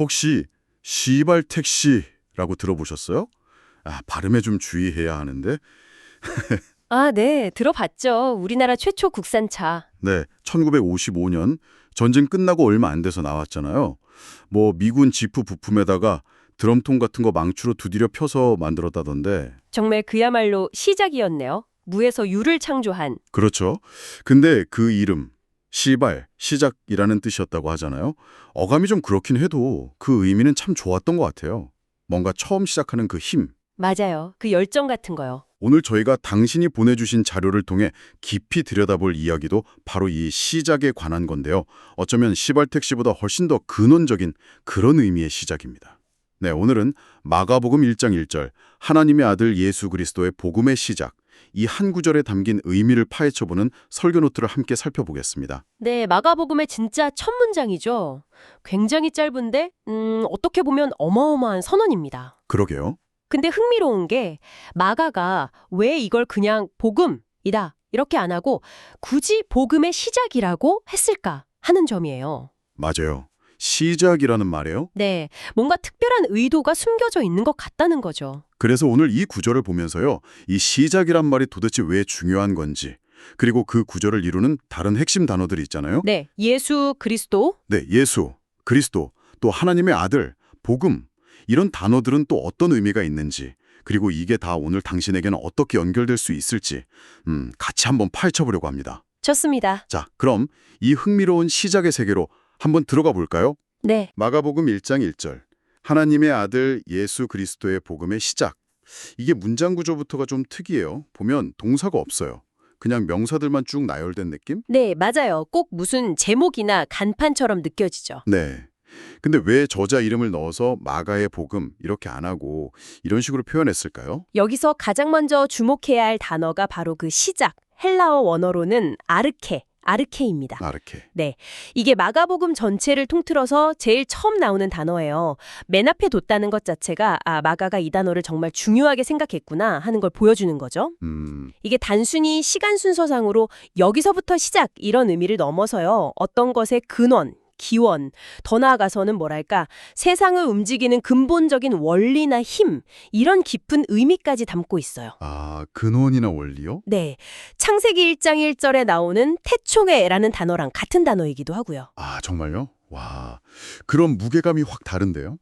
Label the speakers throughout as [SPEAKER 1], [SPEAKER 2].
[SPEAKER 1] 혹시 시발 택시라고 들어보셨어요? 발음에 좀 주의해야 하는데.
[SPEAKER 2] 아, 네. 들어봤죠. 우리나라 최초 국산차.
[SPEAKER 1] 네, 1955년 전쟁 끝나고 얼마 안 돼서 나왔잖아요. 뭐 미군 지프 부품에다가 드럼통 같은 거 망치로 두드려 펴서 만들었다던데.
[SPEAKER 2] 정말 그야말로 시작이었네요. 무에서 유를 창조한.
[SPEAKER 1] 그렇죠. 근데 그 이름, 시발, 시작이라는 뜻이었다고 하잖아요. 어감이 좀 그렇긴 해도 그 의미는 참 좋았던 것 같아요. 뭔가 처음 시작하는 그 힘.
[SPEAKER 2] 맞아요. 그 열정 같은 거요.
[SPEAKER 1] 오늘 저희가 당신이 보내주신 자료를 통해 깊이 들여다볼 이야기도 바로 이 시작에 관한 건데요. 어쩌면 시발 택시보다 훨씬 더 근원적인 그런 의미의 시작입니다. 네, 오늘은 마가복음 1장 1절 하나님의 아들 예수 그리스도의 복음의 시작, 이 한 구절에 담긴 의미를 파헤쳐보는 설교 노트를 함께 살펴보겠습니다.
[SPEAKER 2] 네, 마가복음의 진짜 첫 문장이죠. 굉장히 짧은데 어떻게 보면 어마어마한 선언입니다.
[SPEAKER 1] 그러게요.
[SPEAKER 2] 근데 흥미로운 게 마가가 왜 이걸 그냥 복음이다 이렇게 안 하고 굳이 복음의 시작이라고 했을까 하는 점이에요.
[SPEAKER 1] 맞아요. 시작이라는 말이에요.
[SPEAKER 2] 네, 뭔가 특별한 의도가 숨겨져 있는 것 같다는 거죠.
[SPEAKER 1] 그래서 오늘 이 구절을 보면서요. 이 시작이란 말이 도대체 왜 중요한 건지, 그리고 그 구절을 이루는 다른 핵심 단어들이 있잖아요.
[SPEAKER 2] 네, 예수 그리스도.
[SPEAKER 1] 네, 예수, 그리스도, 또 하나님의 아들, 복음, 이런 단어들은 또 어떤 의미가 있는지, 그리고 이게 다 오늘 당신에게는 어떻게 연결될 수 있을지 같이 한번 파헤쳐보려고 합니다.
[SPEAKER 2] 좋습니다.
[SPEAKER 1] 자, 그럼 이 흥미로운 시작의 세계로 한번 들어가 볼까요?
[SPEAKER 2] 네,
[SPEAKER 1] 마가복음 1장 1절 하나님의 아들 예수 그리스도의 복음의 시작. 이게 문장 구조부터가 좀 특이해요. 보면 동사가 없어요. 그냥 명사들만 쭉 나열된 느낌?
[SPEAKER 2] 네, 맞아요. 꼭 무슨 제목이나 간판처럼 느껴지죠.
[SPEAKER 1] 네. 근데 왜 저자 이름을 넣어서 마가의 복음 이렇게 안 하고 이런 식으로 표현했을까요?
[SPEAKER 2] 여기서 가장 먼저 주목해야 할 단어가 바로 그 시작, 헬라어 원어로는 아르케입니다.
[SPEAKER 1] 아르케.
[SPEAKER 2] 네, 이게 마가복음 전체를 통틀어서 제일 처음 나오는 단어예요. 맨 앞에 뒀다는 것 자체가 마가가 이 단어를 정말 중요하게 생각했구나 하는 걸 보여주는 거죠. 이게 단순히 시간 순서상으로 여기서부터 시작 이런 의미를 넘어서요. 어떤 것의 근원, 기원, 더 나아가서는 뭐랄까 세상을 움직이는 근본적인 원리나 힘 이런 깊은 의미까지 담고 있어요.
[SPEAKER 1] 근원이나 원리요?
[SPEAKER 2] 네, 창세기 1장 1절에 나오는 태초에라는 단어랑 같은 단어이기도 하고요.
[SPEAKER 1] 정말요? 와, 그럼 무게감이 확 다른데요?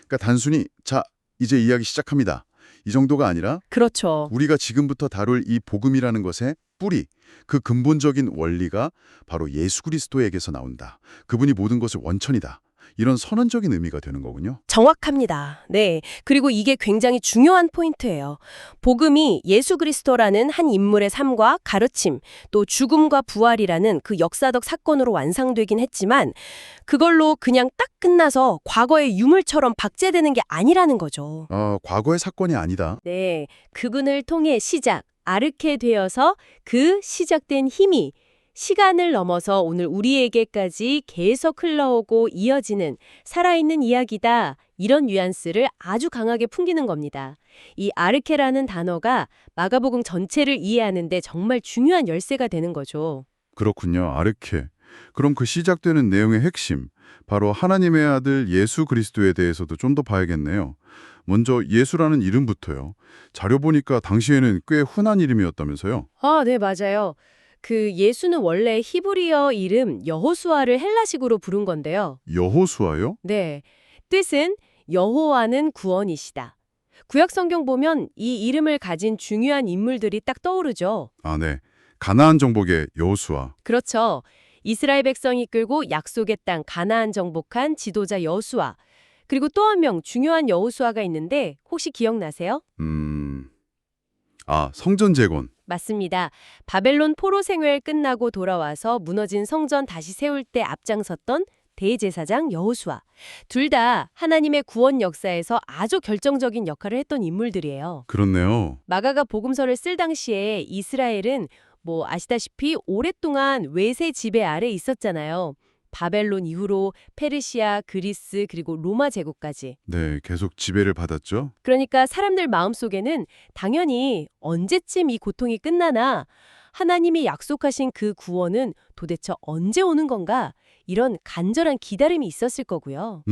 [SPEAKER 1] 그러니까 단순히 자, 이제 이야기 시작합니다. 이 정도가 아니라
[SPEAKER 2] 그렇죠.
[SPEAKER 1] 우리가 지금부터 다룰 이 복음이라는 것의 뿌리, 그 근본적인 원리가 바로 예수 그리스도에게서 나온다. 그분이 모든 것을 원천이다. 이런 선언적인 의미가 되는 거군요.
[SPEAKER 2] 정확합니다. 네. 그리고 이게 굉장히 중요한 포인트예요. 복음이 예수 그리스도라는 한 인물의 삶과 가르침, 또 죽음과 부활이라는 그 역사적 사건으로 완성되긴 했지만 그걸로 그냥 딱 끝나서 과거의 유물처럼 박제되는 게 아니라는 거죠.
[SPEAKER 1] 과거의 사건이 아니다.
[SPEAKER 2] 네. 그분을 통해 시작, 아르케 되어서 그 시작된 힘이 시간을 넘어서 오늘 우리에게까지 계속 흘러오고 이어지는 살아있는 이야기다. 이런 뉘앙스를 아주 강하게 풍기는 겁니다. 이 아르케라는 단어가 마가복음 전체를 이해하는 데 정말 중요한 열쇠가 되는 거죠.
[SPEAKER 1] 그렇군요. 아르케. 그럼 그 시작되는 내용의 핵심, 바로 하나님의 아들 예수 그리스도에 대해서도 좀 더 봐야겠네요. 먼저 예수라는 이름부터요. 자료 보니까 당시에는 꽤 흔한 이름이었다면서요?
[SPEAKER 2] 네, 맞아요. 그 예수는 원래 히브리어 이름 여호수아를 헬라식으로 부른 건데요.
[SPEAKER 1] 여호수아요?
[SPEAKER 2] 네, 뜻은 여호와는 구원이시다. 구약 성경 보면 이 이름을 가진 중요한 인물들이 딱 떠오르죠.
[SPEAKER 1] 네. 가나안 정복의 여호수아.
[SPEAKER 2] 그렇죠. 이스라엘 백성이 이끌고 약속의 땅 가나안 정복한 지도자 여호수아. 그리고 또 한 명 중요한 여호수아가 있는데 혹시 기억나세요?
[SPEAKER 1] 성전 재건.
[SPEAKER 2] 맞습니다. 바벨론 포로 생활 끝나고 돌아와서 무너진 성전 다시 세울 때 앞장섰던 대제사장 여호수아. 둘 다 하나님의 구원 역사에서 아주 결정적인 역할을 했던 인물들이에요.
[SPEAKER 1] 그렇네요.
[SPEAKER 2] 마가가 복음서를 쓸 당시에 이스라엘은 아시다시피 오랫동안 외세 지배 아래 있었잖아요. 바벨론 이후로 페르시아, 그리스 그리고 로마 제국까지.
[SPEAKER 1] 네, 계속 지배를 받았죠.
[SPEAKER 2] 그러니까 사람들 마음속에는 당연히 언제쯤 이 고통이 끝나나 하나님이 약속하신 그 구원은 도대체 언제 오는 건가? 이런 간절한 기다림이 있었을 거고요.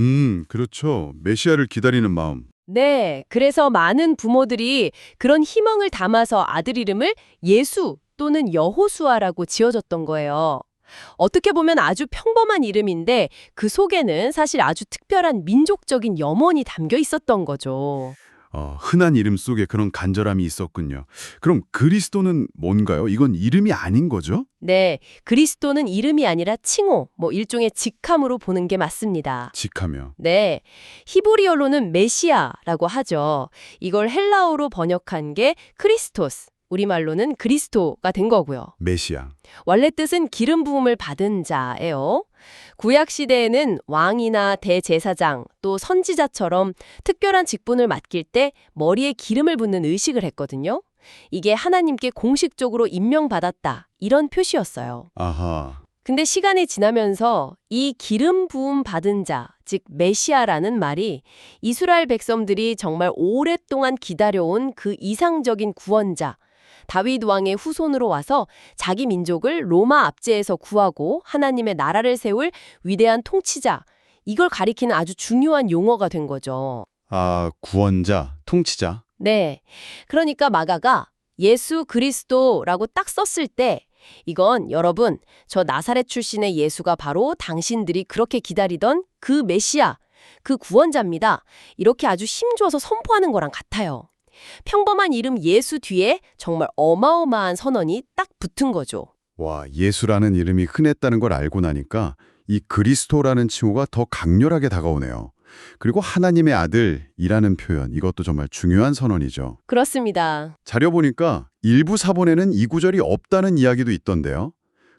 [SPEAKER 1] 그렇죠. 메시아를 기다리는 마음.
[SPEAKER 2] 네, 그래서 많은 부모들이 그런 희망을 담아서 아들 이름을 예수 또는 여호수아라고 지어줬던 거예요. 어떻게 보면 아주 평범한 이름인데 그 속에는 사실 아주 특별한 민족적인 염원이 담겨 있었던 거죠.
[SPEAKER 1] 흔한 이름 속에 그런 간절함이 있었군요. 그럼 그리스도는 뭔가요? 이건 이름이 아닌 거죠?
[SPEAKER 2] 네, 그리스도는 이름이 아니라 칭호, 일종의 직함으로 보는 게 맞습니다.
[SPEAKER 1] 직하며.
[SPEAKER 2] 네, 히브리어로는 메시아라고 하죠. 이걸 헬라어로 번역한 게 크리스토스, 우리말로는 그리스도가 된 거고요.
[SPEAKER 1] 메시아.
[SPEAKER 2] 원래 뜻은 기름 부음을 받은 자예요. 구약 시대에는 왕이나 대제사장 또 선지자처럼 특별한 직분을 맡길 때 머리에 기름을 붓는 의식을 했거든요. 이게 하나님께 공식적으로 임명받았다 이런 표시였어요.
[SPEAKER 1] 아하.
[SPEAKER 2] 근데 시간이 지나면서 이 기름 부음 받은 자, 즉 메시아라는 말이 이스라엘 백성들이 정말 오랫동안 기다려온 그 이상적인 구원자, 다윗 왕의 후손으로 와서 자기 민족을 로마 압제에서 구하고 하나님의 나라를 세울 위대한 통치자, 이걸 가리키는 아주 중요한 용어가 된 거죠.
[SPEAKER 1] 구원자, 통치자.
[SPEAKER 2] 네, 그러니까 마가가 예수 그리스도라고 딱 썼을 때 이건 여러분, 저 나사렛 출신의 예수가 바로 당신들이 그렇게 기다리던 그 메시아, 그 구원자입니다. 이렇게 아주 힘줘서 선포하는 거랑 같아요. 평범한 이름 예수 뒤에 정말 어마어마한 선언이 딱 붙은 거죠.
[SPEAKER 1] 와, 예수라는 이름이 흔했다는 걸 알고 나니까 이 그리스도라는 칭호가 더 강렬하게 다가오네요. 그리고 하나님의 아들이라는 표현, 이것도 정말 중요한 선언이죠.
[SPEAKER 2] 그렇습니다.
[SPEAKER 1] 자료 보니까 일부 사본에는 이 구절이 없다는 이야기도 있던데요.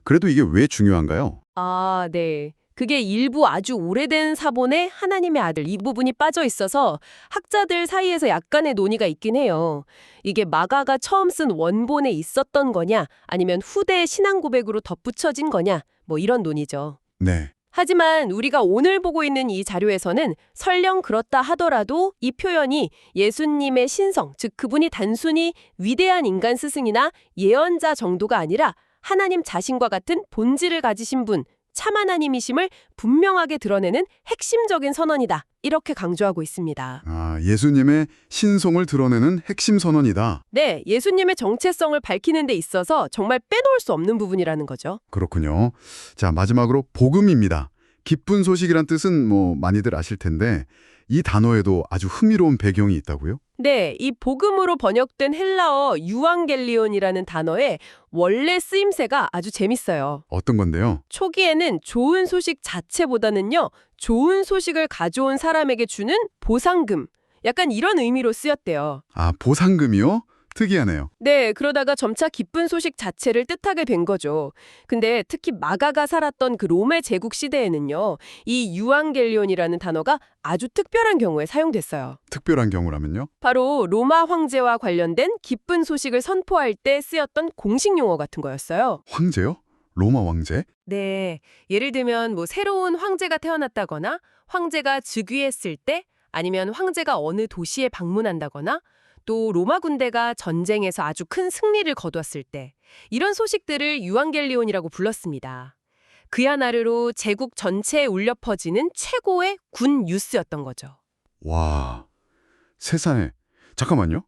[SPEAKER 1] 그래도 이게 왜 중요한가요?
[SPEAKER 2] 아, 네. 그게 일부 아주 오래된 사본에 하나님의 아들 이 부분이 빠져 있어서 학자들 사이에서 약간의 논의가 있긴 해요. 이게 마가가 처음 쓴 원본에 있었던 거냐 아니면 후대 신앙 고백으로 덧붙여진 거냐 이런 논의죠.
[SPEAKER 1] 네.
[SPEAKER 2] 하지만 우리가 오늘 보고 있는 이 자료에서는 설령 그렇다 하더라도 이 표현이 예수님의 신성, 즉 그분이 단순히 위대한 인간 스승이나 예언자 정도가 아니라 하나님 자신과 같은 본질을 가지신 분, 참 하나님이심을 분명하게 드러내는 핵심적인 선언이다. 이렇게 강조하고 있습니다.
[SPEAKER 1] 예수님의 신성을 드러내는 핵심 선언이다.
[SPEAKER 2] 네, 예수님의 정체성을 밝히는 데 있어서 정말 빼놓을 수 없는 부분이라는 거죠.
[SPEAKER 1] 그렇군요. 자, 마지막으로 복음입니다. 기쁜 소식이란 뜻은 많이들 아실 텐데 이 단어에도 아주 흥미로운 배경이 있다고요?
[SPEAKER 2] 네, 이 복음으로 번역된 헬라어 유앙겔리온이라는 단어의 원래 쓰임새가 아주 재밌어요.
[SPEAKER 1] 어떤 건데요?
[SPEAKER 2] 초기에는 좋은 소식 자체보다는요, 좋은 소식을 가져온 사람에게 주는 보상금, 약간 이런 의미로 쓰였대요.
[SPEAKER 1] 보상금이요? 특이하네요.
[SPEAKER 2] 네, 그러다가 점차 기쁜 소식 자체를 뜻하게 된 거죠. 근데 특히 마가가 살았던 그 로마 제국 시대에는요, 이 유앙겔리온이라는 단어가 아주 특별한 경우에 사용됐어요.
[SPEAKER 1] 특별한 경우라면요?
[SPEAKER 2] 바로 로마 황제와 관련된 기쁜 소식을 선포할 때 쓰였던 공식 용어 같은 거였어요.
[SPEAKER 1] 황제요? 로마 왕제?
[SPEAKER 2] 네, 예를 들면 새로운 황제가 태어났다거나 황제가 즉위했을 때 아니면 황제가 어느 도시에 방문한다거나 또 로마 군대가 전쟁에서 아주 큰 승리를 거두었을 때 이런 소식들을 유앙겔리온이라고 불렀습니다. 그야나르로 제국 전체에 울려 퍼지는 최고의 군 뉴스였던 거죠.
[SPEAKER 1] 와, 세상에. 잠깐만요.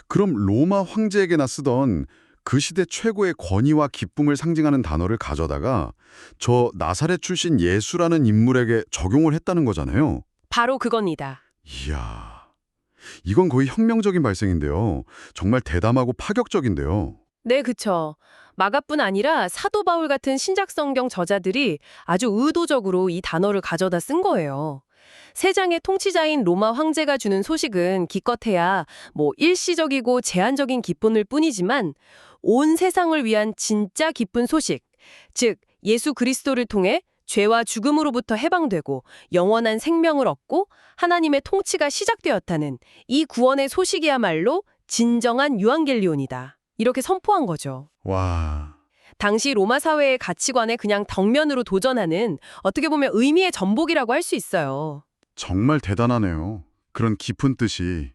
[SPEAKER 1] 그럼 로마 황제에게나 쓰던 그 시대 최고의 권위와 기쁨을 상징하는 단어를 가져다가 저 나사렛 출신 예수라는 인물에게 적용을 했다는 거잖아요.
[SPEAKER 2] 바로 그겁니다.
[SPEAKER 1] 이야, 이건 거의 혁명적인 발생인데요. 정말 대담하고 파격적인데요.
[SPEAKER 2] 네, 그쵸. 마가뿐 아니라 사도 바울 같은 신약 성경 저자들이 아주 의도적으로 이 단어를 가져다 쓴 거예요. 세상의 통치자인 로마 황제가 주는 소식은 기껏해야 일시적이고 제한적인 기쁨일 뿐이지만 온 세상을 위한 진짜 기쁜 소식, 즉 예수 그리스도를 통해 죄와 죽음으로부터 해방되고 영원한 생명을 얻고 하나님의 통치가 시작되었다는 이 구원의 소식이야말로 진정한 유앙겔리온이다. 이렇게 선포한 거죠.
[SPEAKER 1] 와,
[SPEAKER 2] 당시 로마 사회의 가치관에 그냥 덕면으로 도전하는 어떻게 보면 의미의 전복이라고 할 수 있어요.
[SPEAKER 1] 정말 대단하네요. 그런 깊은 뜻이.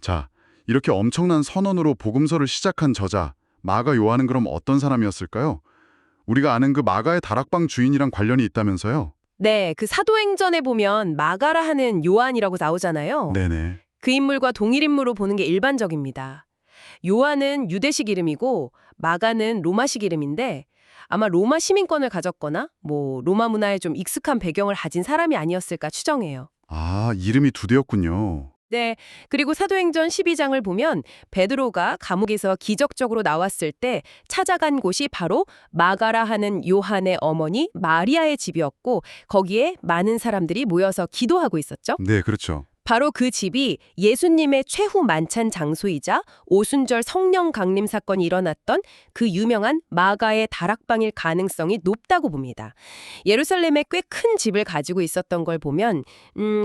[SPEAKER 1] 자, 이렇게 엄청난 선언으로 복음서를 시작한 저자 마가 요한은 그럼 어떤 사람이었을까요? 우리가 아는 그 마가의 다락방 주인이랑 관련이 있다면서요?
[SPEAKER 2] 네, 그 사도행전에 보면 마가라 하는 요한이라고 나오잖아요.
[SPEAKER 1] 네네.
[SPEAKER 2] 그 인물과 동일 인물로 보는 게 일반적입니다. 요한은 유대식 이름이고 마가는 로마식 이름인데 아마 로마 시민권을 가졌거나 로마 문화에 좀 익숙한 배경을 가진 사람이 아니었을까 추정해요.
[SPEAKER 1] 아, 이름이 두 대였군요.
[SPEAKER 2] 네, 그리고 사도행전 12장을 보면 베드로가 감옥에서 기적적으로 나왔을 때 찾아간 곳이 바로 마가라 하는 요한의 어머니 마리아의 집이었고 거기에 많은 사람들이 모여서 기도하고 있었죠.
[SPEAKER 1] 네, 그렇죠.
[SPEAKER 2] 바로 그 집이 예수님의 최후 만찬 장소이자 오순절 성령 강림 사건이 일어났던 그 유명한 마가의 다락방일 가능성이 높다고 봅니다. 예루살렘에 꽤 큰 집을 가지고 있었던 걸 보면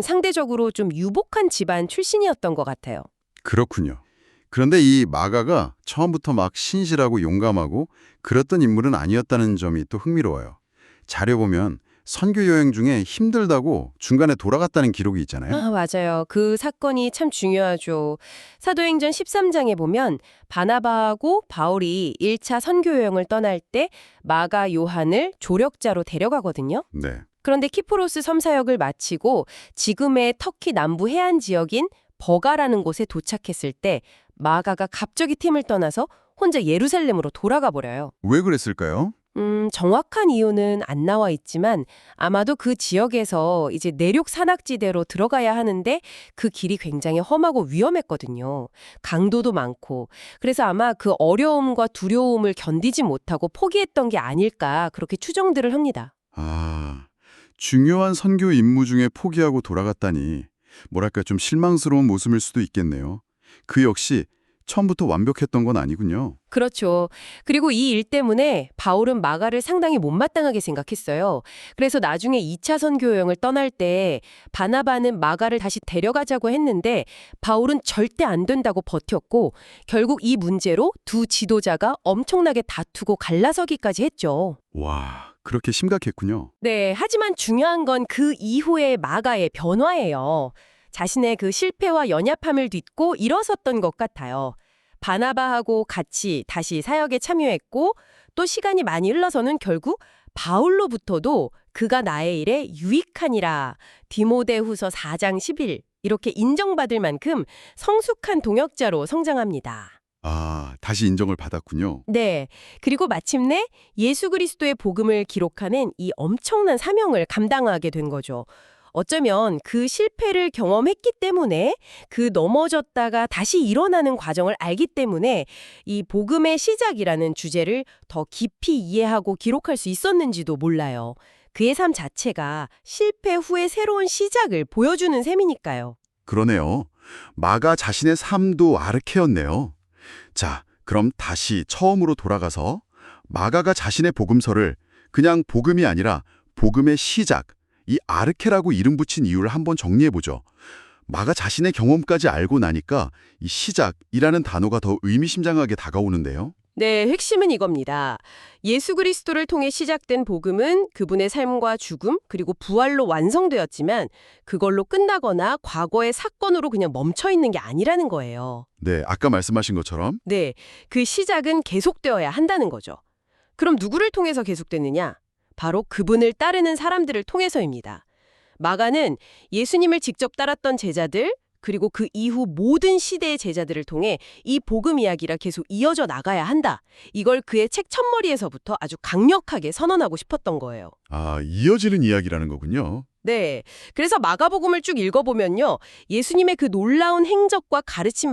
[SPEAKER 2] 상대적으로 좀 유복한 집안 출신이었던 것 같아요.
[SPEAKER 1] 그렇군요. 그런데 이 마가가 처음부터 막 신실하고 용감하고 그랬던 인물은 아니었다는 점이 또 흥미로워요. 자료 보면 선교 여행 중에 힘들다고 중간에 돌아갔다는 기록이 있잖아요.
[SPEAKER 2] 아, 맞아요. 그 사건이 참 중요하죠. 사도행전 13장에 보면 바나바하고 바울이 1차 선교 여행을 떠날 때 마가 요한을 조력자로 데려가거든요.
[SPEAKER 1] 네.
[SPEAKER 2] 그런데 키프로스 섬사역을 마치고 지금의 터키 남부 해안 지역인 버가라는 곳에 도착했을 때 마가가 갑자기 팀을 떠나서 혼자 예루살렘으로 돌아가 버려요.
[SPEAKER 1] 왜 그랬을까요?
[SPEAKER 2] 정확한 이유는 안 나와 있지만 아마도 그 지역에서 이제 내륙 산악지대로 들어가야 하는데 그 길이 굉장히 험하고 위험했거든요. 강도도 많고. 그래서 아마 그 어려움과 두려움을 견디지 못하고 포기했던 게 아닐까 그렇게 추정들을 합니다.
[SPEAKER 1] 아, 중요한 선교 임무 중에 포기하고 돌아갔다니 뭐랄까 좀 실망스러운 모습일 수도 있겠네요. 그 역시 처음부터 완벽했던 건 아니군요.
[SPEAKER 2] 그렇죠. 그리고 이 일 때문에 바울은 마가를 상당히 못마땅하게 생각했어요. 그래서 나중에 2차 선교 여행을 떠날 때 바나바는 마가를 다시 데려가자고 했는데 바울은 절대 안 된다고 버텼고 결국 이 문제로 두 지도자가 엄청나게 다투고 갈라서기까지 했죠.
[SPEAKER 1] 와, 그렇게 심각했군요.
[SPEAKER 2] 네, 하지만 중요한 건 그 이후의 마가의 변화예요. 자신의 그 실패와 연약함을 딛고 일어섰던 것 같아요. 바나바하고 같이 다시 사역에 참여했고 또 시간이 많이 흘러서는 결국 바울로부터도 그가 나의 일에 유익하니라 디모데후서 4장 11 이렇게 인정받을 만큼 성숙한 동역자로 성장합니다.
[SPEAKER 1] 아, 다시 인정을 받았군요.
[SPEAKER 2] 네. 그리고 마침내 예수 그리스도의 복음을 기록하는 이 엄청난 사명을 감당하게 된 거죠. 어쩌면 그 실패를 경험했기 때문에 그 넘어졌다가 다시 일어나는 과정을 알기 때문에 이 복음의 시작이라는 주제를 더 깊이 이해하고 기록할 수 있었는지도 몰라요. 그의 삶 자체가 실패 후의 새로운 시작을 보여주는 셈이니까요.
[SPEAKER 1] 그러네요. 마가 자신의 삶도 아르케였네요. 자, 그럼 다시 처음으로 돌아가서 마가가 자신의 복음서를 그냥 복음이 아니라 복음의 시작, 이 아르케라고 이름 붙인 이유를 한번 정리해보죠. 마가 자신의 경험까지 알고 나니까 이 시작이라는 단어가 더 의미심장하게 다가오는데요.
[SPEAKER 2] 네, 핵심은 이겁니다. 예수 그리스도를 통해 시작된 복음은 그분의 삶과 죽음 그리고 부활로 완성되었지만 그걸로 끝나거나 과거의 사건으로 그냥 멈춰 있는 게 아니라는 거예요.
[SPEAKER 1] 네, 아까 말씀하신 것처럼
[SPEAKER 2] 네, 그 시작은 계속되어야 한다는 거죠. 그럼 누구를 통해서 계속되느냐? 바로 그분을 따르는 사람들을 통해서입니다. 마가는 예수님을 직접 따랐던 제자들 그리고 그 이후 모든 시대의 제자들을 통해 이 복음 이야기가 계속 이어져 나가야 한다. 이걸 그의 책 첫머리에서부터 아주 강력하게 선언하고 싶었던 거예요.
[SPEAKER 1] 아, 이어지는 이야기라는 거군요.
[SPEAKER 2] 네. 그래서 마가복음을 쭉 읽어보면요. 예수님의 그 놀라운 행적과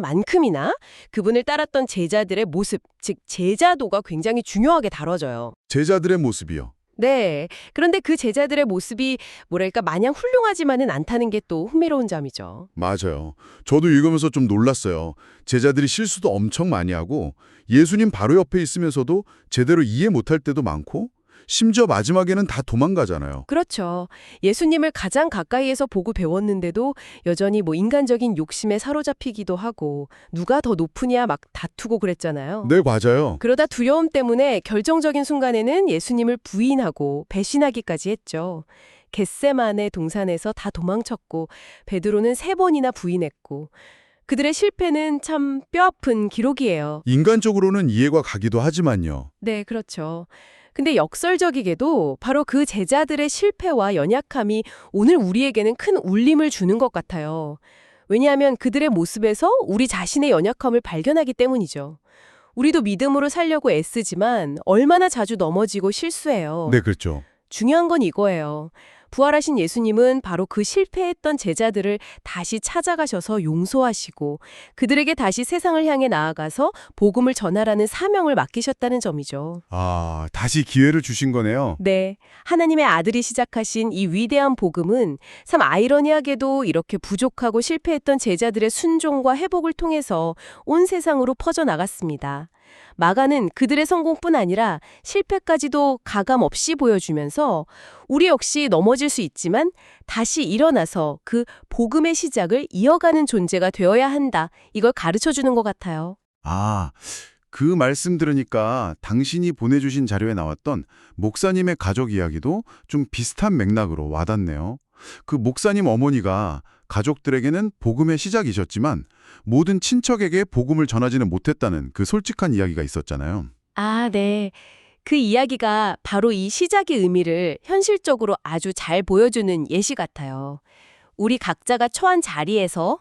[SPEAKER 2] 가르침만큼이나 그분을 따랐던 제자들의 모습, 즉 제자도가 굉장히 중요하게 다뤄져요.
[SPEAKER 1] 제자들의 모습이요.
[SPEAKER 2] 네. 그런데 그 제자들의 모습이 뭐랄까 마냥 훌륭하지만은 않다는 게 또 흥미로운 점이죠.
[SPEAKER 1] 맞아요. 저도 읽으면서 좀 놀랐어요. 제자들이 실수도 엄청 많이 하고 예수님 바로 옆에 있으면서도 제대로 이해 못할 때도 많고 심지어 마지막에는 다 도망가잖아요.
[SPEAKER 2] 그렇죠. 예수님을 가장 가까이에서 보고 배웠는데도 여전히 인간적인 욕심에 사로잡히기도 하고 누가 더 높으냐 막 다투고 그랬잖아요.
[SPEAKER 1] 네, 맞아요.
[SPEAKER 2] 그러다 두려움 때문에 결정적인 순간에는 예수님을 부인하고 배신하기까지 했죠. 겟세마네 동산에서 다 도망쳤고 베드로는 3번이나 부인했고 그들의 실패는 참 뼈아픈 기록이에요.
[SPEAKER 1] 인간적으로는 이해가 가기도 하지만요.
[SPEAKER 2] 네, 그렇죠. 근데 역설적이게도 바로 그 제자들의 실패와 연약함이 오늘 우리에게는 큰 울림을 주는 것 같아요. 왜냐하면 그들의 모습에서 우리 자신의 연약함을 발견하기 때문이죠. 우리도 믿음으로 살려고 애쓰지만 얼마나 자주 넘어지고 실수해요.
[SPEAKER 1] 네, 그렇죠.
[SPEAKER 2] 중요한 건 이거예요. 부활하신 예수님은 바로 그 실패했던 제자들을 다시 찾아가셔서 용서하시고 그들에게 다시 세상을 향해 나아가서 복음을 전하라는 사명을 맡기셨다는 점이죠.
[SPEAKER 1] 아, 다시 기회를 주신 거네요.
[SPEAKER 2] 네, 하나님의 아들이 시작하신 이 위대한 복음은 참 아이러니하게도 이렇게 부족하고 실패했던 제자들의 순종과 회복을 통해서 온 세상으로 퍼져나갔습니다. 마가는 그들의 성공뿐 아니라 실패까지도 가감 없이 보여주면서 우리 역시 넘어질 수 있지만 다시 일어나서 그 복음의 시작을 이어가는 존재가 되어야 한다. 이걸 가르쳐주는 것 같아요.
[SPEAKER 1] 아, 그 말씀 들으니까 당신이 보내주신 자료에 나왔던 목사님의 가족 이야기도 좀 비슷한 맥락으로 와닿네요. 그 목사님 어머니가 가족들에게는 복음의 시작이셨지만 모든 친척에게 복음을 전하지는 못했다는 그 솔직한 이야기가 있었잖아요.
[SPEAKER 2] 아, 네. 그 이야기가 바로 이 시작의 의미를 현실적으로 아주 잘 보여주는 예시 같아요. 우리 각자가 처한 자리에서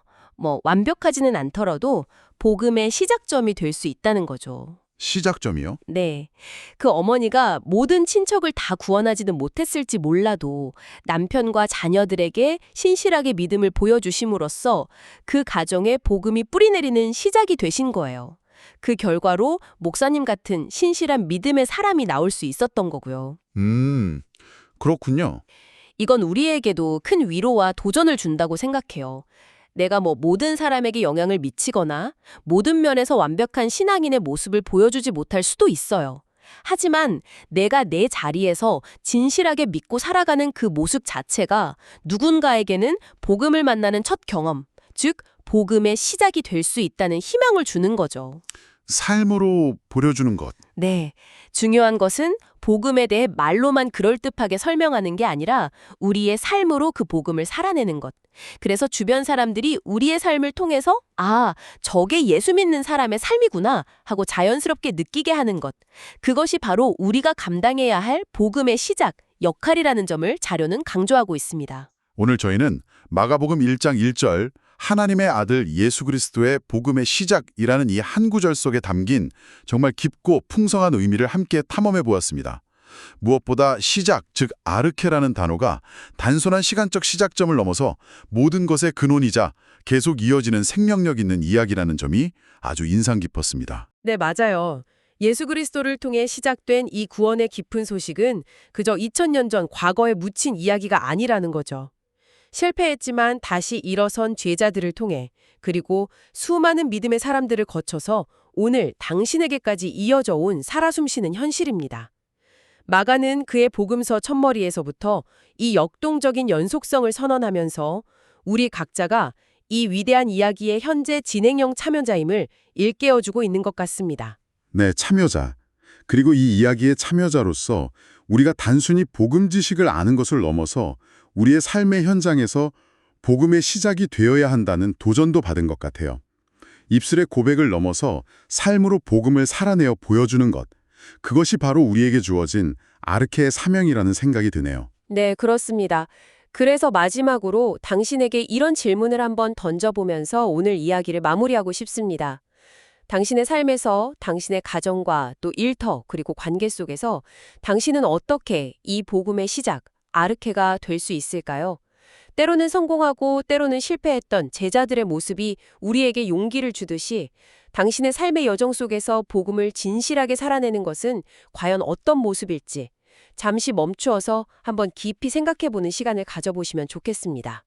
[SPEAKER 2] 완벽하지는 않더라도 복음의 시작점이 될 수 있다는 거죠.
[SPEAKER 1] 시작점이요?
[SPEAKER 2] 네. 그 어머니가 모든 친척을 다 구원하지는 못했을지 몰라도 남편과 자녀들에게 신실하게 믿음을 보여주심으로써 그 가정에 복음이 뿌리내리는 시작이 되신 거예요. 그 결과로 목사님 같은 신실한 믿음의 사람이 나올 수 있었던 거고요.
[SPEAKER 1] 그렇군요.
[SPEAKER 2] 이건 우리에게도 큰 위로와 도전을 준다고 생각해요. 내가 모든 사람에게 영향을 미치거나 모든 면에서 완벽한 신앙인의 모습을 보여주지 못할 수도 있어요. 하지만 내가 내 자리에서 진실하게 믿고 살아가는 그 모습 자체가 누군가에게는 복음을 만나는 첫 경험, 즉 복음의 시작이 될 수 있다는 희망을 주는 거죠.
[SPEAKER 1] 삶으로 보여주는 것.
[SPEAKER 2] 네. 중요한 것은 복음에 대해 말로만 그럴듯하게 설명하는 게 아니라 우리의 삶으로 그 복음을 살아내는 것. 그래서 주변 사람들이 우리의 삶을 통해서 아, 저게 예수 믿는 사람의 삶이구나 하고 자연스럽게 느끼게 하는 것. 그것이 바로 우리가 감당해야 할 복음의 시작, 역할이라는 점을 자료는 강조하고 있습니다.
[SPEAKER 1] 오늘 저희는 마가복음 1장 1절 하나님의 아들 예수 그리스도의 복음의 시작이라는 이 한 구절 속에 담긴 정말 깊고 풍성한 의미를 함께 탐험해 보았습니다. 무엇보다 시작, 즉 아르케라는 단어가 단순한 시간적 시작점을 넘어서 모든 것의 근원이자 계속 이어지는 생명력 있는 이야기라는 점이 아주 인상 깊었습니다.
[SPEAKER 2] 네, 맞아요. 예수 그리스도를 통해 시작된 이 구원의 깊은 소식은 그저 2000년 전 과거에 묻힌 이야기가 아니라는 거죠. 실패했지만 다시 일어선 제자들을 통해 그리고 수많은 믿음의 사람들을 거쳐서 오늘 당신에게까지 이어져 온 살아 숨쉬는 현실입니다. 마가는 그의 복음서 첫머리에서부터 이 역동적인 연속성을 선언하면서 우리 각자가 이 위대한 이야기의 현재 진행형 참여자임을 일깨워주고 있는 것 같습니다.
[SPEAKER 1] 네, 참여자. 그리고 이 이야기의 참여자로서 우리가 단순히 복음 지식을 아는 것을 넘어서 우리의 삶의 현장에서 복음의 시작이 되어야 한다는 도전도 받은 것 같아요. 입술의 고백을 넘어서 삶으로 복음을 살아내어 보여주는 것. 그것이 바로 우리에게 주어진 아르케의 사명이라는 생각이 드네요.
[SPEAKER 2] 네, 그렇습니다. 그래서 마지막으로 당신에게 이런 질문을 한번 던져보면서 오늘 이야기를 마무리하고 싶습니다. 당신의 삶에서 당신의 가정과 또 일터 그리고 관계 속에서 당신은 어떻게 이 복음의 시작, 아르케가 될 수 있을까요? 때로는 성공하고 때로는 실패했던 제자들의 모습이 우리에게 용기를 주듯이 당신의 삶의 여정 속에서 복음을 진실하게 살아내는 것은 과연 어떤 모습일지 잠시 멈추어서 한번 깊이 생각해보는 시간을 가져보시면 좋겠습니다.